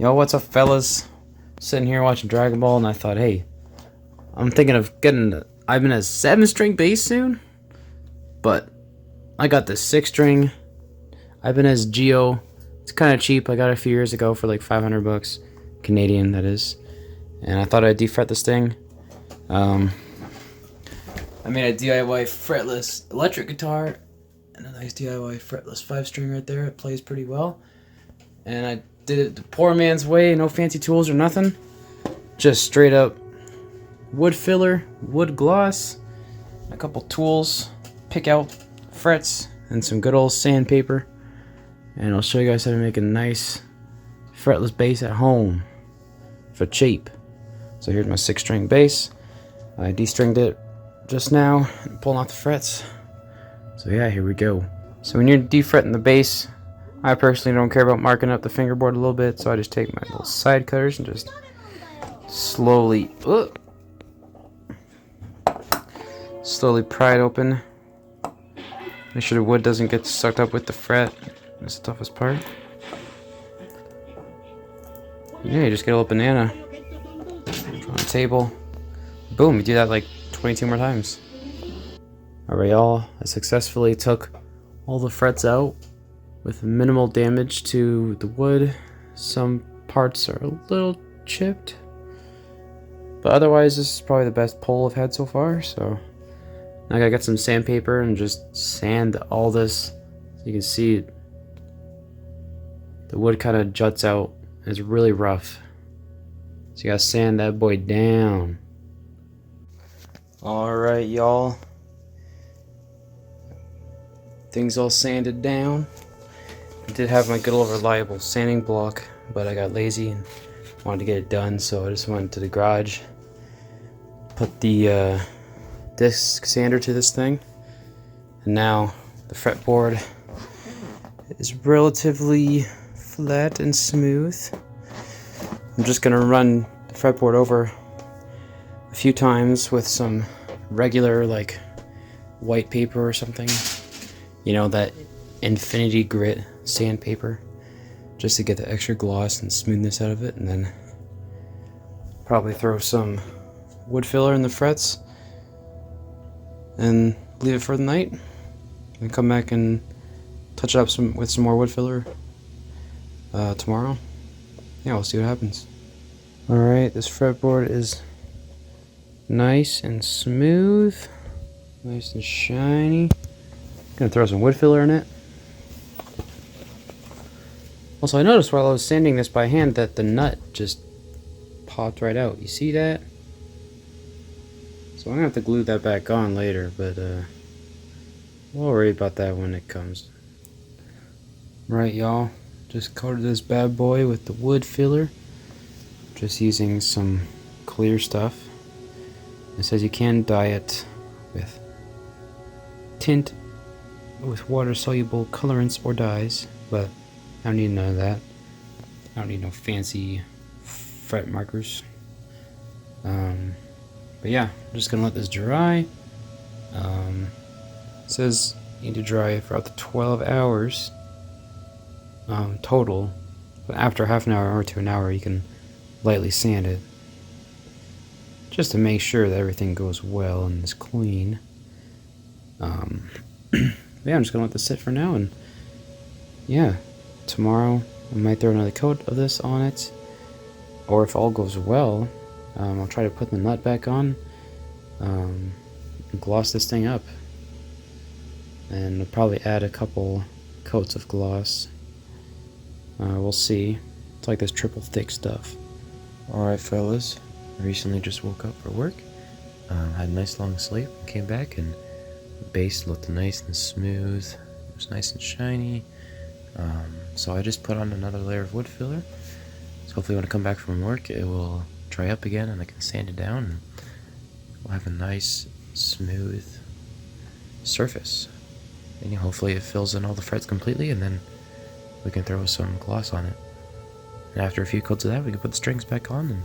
Yo, what's up, fellas? Sitting here watching Dragon Ball, and I thought, hey, I'm thinking of getting Ibanez 7-string bass soon, but I got the 6-string Ibanez Geo. It's kind of cheap. I got it a few years ago for like 500 bucks, Canadian, that is. And I thought I'd defret this thing. I made a DIY fretless electric guitar and a nice DIY fretless 5-string right there. It plays pretty well. And I did it the poor man's way, no fancy tools or nothing. Just straight up wood filler, wood gloss, a couple tools, pick out frets, and some good old sandpaper. And I'll show you guys how to make a nice fretless bass at home for cheap. So here's my 6-string bass. I de-stringed it just now, pulling off the frets. So yeah, here we go. So when you're de-fretting the bass, I personally don't care about marking up the fingerboard a little bit, so I just take my little side cutters and just slowly pry it open. Make sure the wood doesn't get sucked up with the fret. That's the toughest part. Yeah, you just get a little banana on the table. Boom, you do that like 22 more times. Alright, y'all, I successfully took all the frets out with minimal damage to the wood. Some parts are a little chipped, but otherwise this is probably the best pull I've had so far. So now I gotta get some sandpaper and just sand all this so you can see the wood kind of juts out. It's really rough, so you gotta sand that boy down. Alright, y'all, things all sanded down. I did have my good old reliable sanding block, but I got lazy and wanted to get it done, so I just went to the garage, put the disc sander to this thing, and now the fretboard is relatively flat and smooth. I'm just gonna run the fretboard over a few times with some regular like white paper or something, you know, that infinity grit sandpaper, just to get the extra gloss and smoothness out of it, and then probably throw some wood filler in the frets and leave it for the night, and come back and touch it up with some more wood filler tomorrow. Yeah, we'll see what happens. Alright, this fretboard is nice and smooth, nice and shiny. Gonna throw some wood filler in it. Also, I noticed while I was sanding this by hand that the nut just popped right out. You see that? So I'm gonna have to glue that back on later, but we'll worry about that when it comes. Right, y'all, just coated this bad boy with the wood filler, just using some clear stuff. It says you can dye it with tint with water-soluble colorants or dyes, but I don't need none of that. I don't need no fancy fret markers. But yeah, I'm just gonna let this dry. It says you need to dry for up to 12 hours total, but after half an hour or to an hour you can lightly sand it, just to make sure that everything goes well and is clean. Yeah, I'm just gonna let this sit for now, and yeah, tomorrow I might throw another coat of this on it, or if all goes well, I'll try to put the nut back on, and gloss this thing up, and I'll probably add a couple coats of gloss. We'll see. It's like this triple thick stuff. Alright, fellas, I recently just woke up for work, had a nice long sleep, came back, and the bass looked nice and smooth. It was nice and shiny. So I just put on another layer of wood filler. So hopefully when I come back from work, it will dry up again and I can sand it down, and we'll have a nice, smooth surface. And hopefully it fills in all the frets completely, and then we can throw some gloss on it. And after a few coats of that, we can put the strings back on. And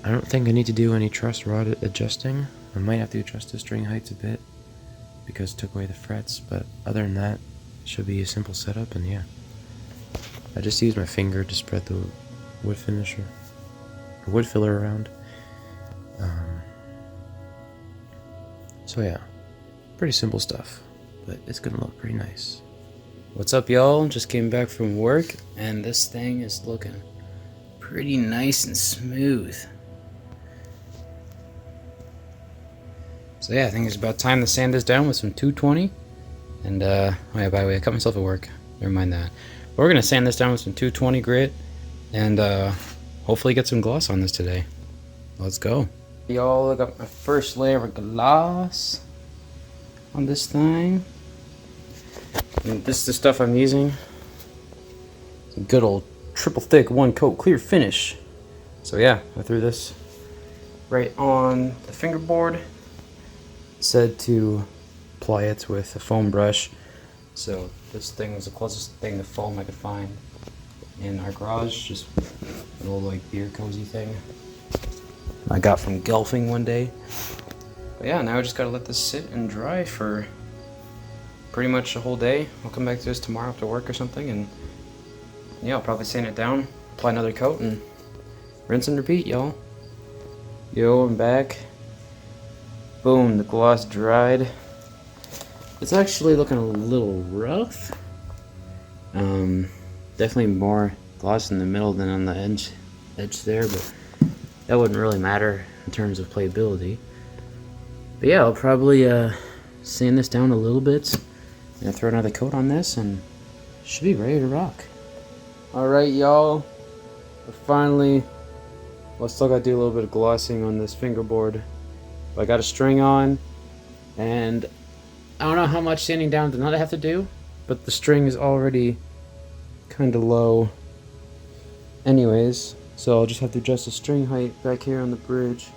I don't think I need to do any truss rod adjusting. I might have to adjust the string heights a bit because it took away the frets, but other than that, it should be a simple setup, and yeah. I just used my finger to spread the wood finisher, or wood filler around. So yeah, pretty simple stuff, but it's gonna look pretty nice. What's up, y'all? Just came back from work, and this thing is looking pretty nice and smooth. So yeah, I think it's about time to sand this down with some 220. And oh yeah, by the way, I cut myself at work. Never mind that. But we're gonna sand this down with some 220 grit, and hopefully get some gloss on this today. Let's go. Y'all, I got my first layer of gloss on this thing. And this is the stuff I'm using. Some good old triple thick one coat clear finish. So yeah, I threw this right on the fingerboard. Said to apply it with a foam brush. So this thing was the closest thing to foam I could find in our garage. Just an old like beer cozy thing I got from golfing one day. But yeah, now I just gotta let this sit and dry for pretty much a whole day. I'll come back to this tomorrow after work or something, and yeah, I'll probably sand it down, apply another coat, and rinse and repeat, y'all. Yo, I'm back. Boom, the gloss dried. It's actually looking a little rough. Definitely more gloss in the middle than on the edge there, but that wouldn't really matter in terms of playability. But yeah, I'll probably sand this down a little bit and throw another coat on this, and should be ready to rock. Alright, y'all. Finally, well, I still gotta do a little bit of glossing on this fingerboard. But I got a string on, and I don't know how much sanding down does not have to do, but the string is already kind of low anyways, so I'll just have to adjust the string height back here on the bridge.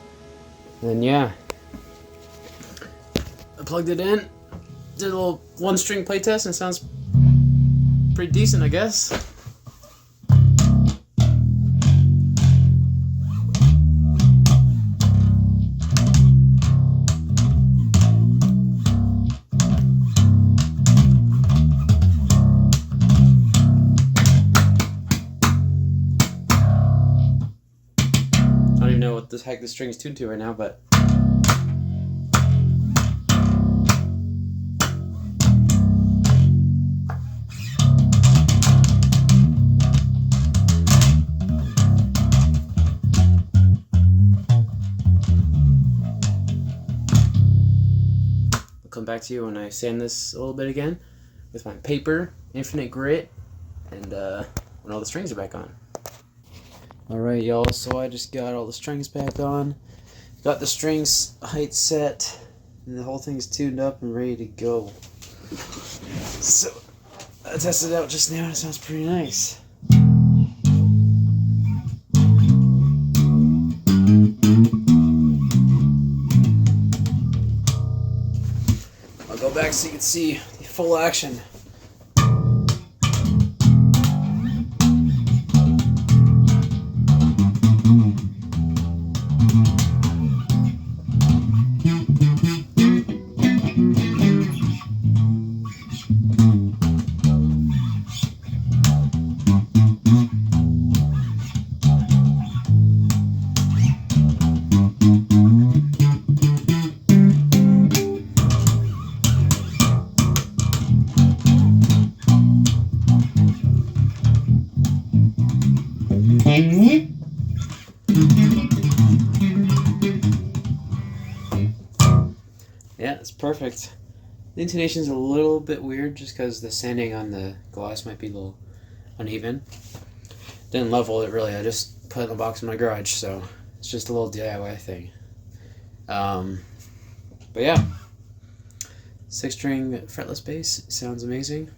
And yeah, I plugged it in, did a little one string play test, and it sounds pretty decent, I guess. I don't even know what the heck the string is tuned to right now, but I'll come back to you when I sand this a little bit again with my paper, infinite grit, and when all the strings are back on. Alright, y'all, so I just got all the strings back on, got the strings height set, and the whole thing's tuned up and ready to go. So I tested it out just now, and it sounds pretty nice. I'll go back so you can see the full action. Yeah, it's perfect. The intonation's a little bit weird just because the sanding on the gloss might be a little uneven. Didn't level it really, I just put it in the box in my garage, so it's just a little DIY thing. But yeah, 6-string fretless bass sounds amazing.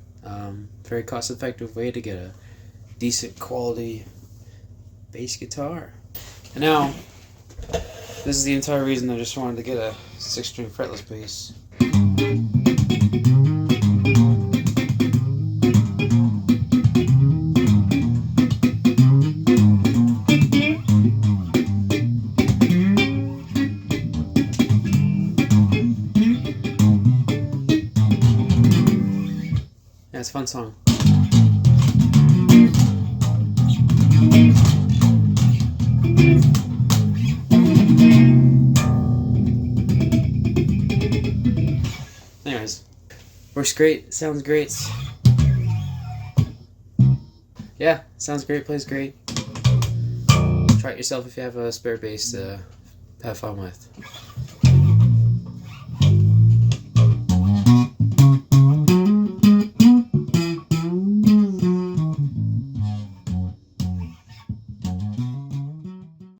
Very cost-effective way to get a decent quality bass guitar. And now, this is the entire reason I just wanted to get a 6-string fretless bass. Yeah, it's a fun song. Anyways, works great, sounds great. Yeah, sounds great, plays great. Try it yourself if you have a spare bass to have fun with.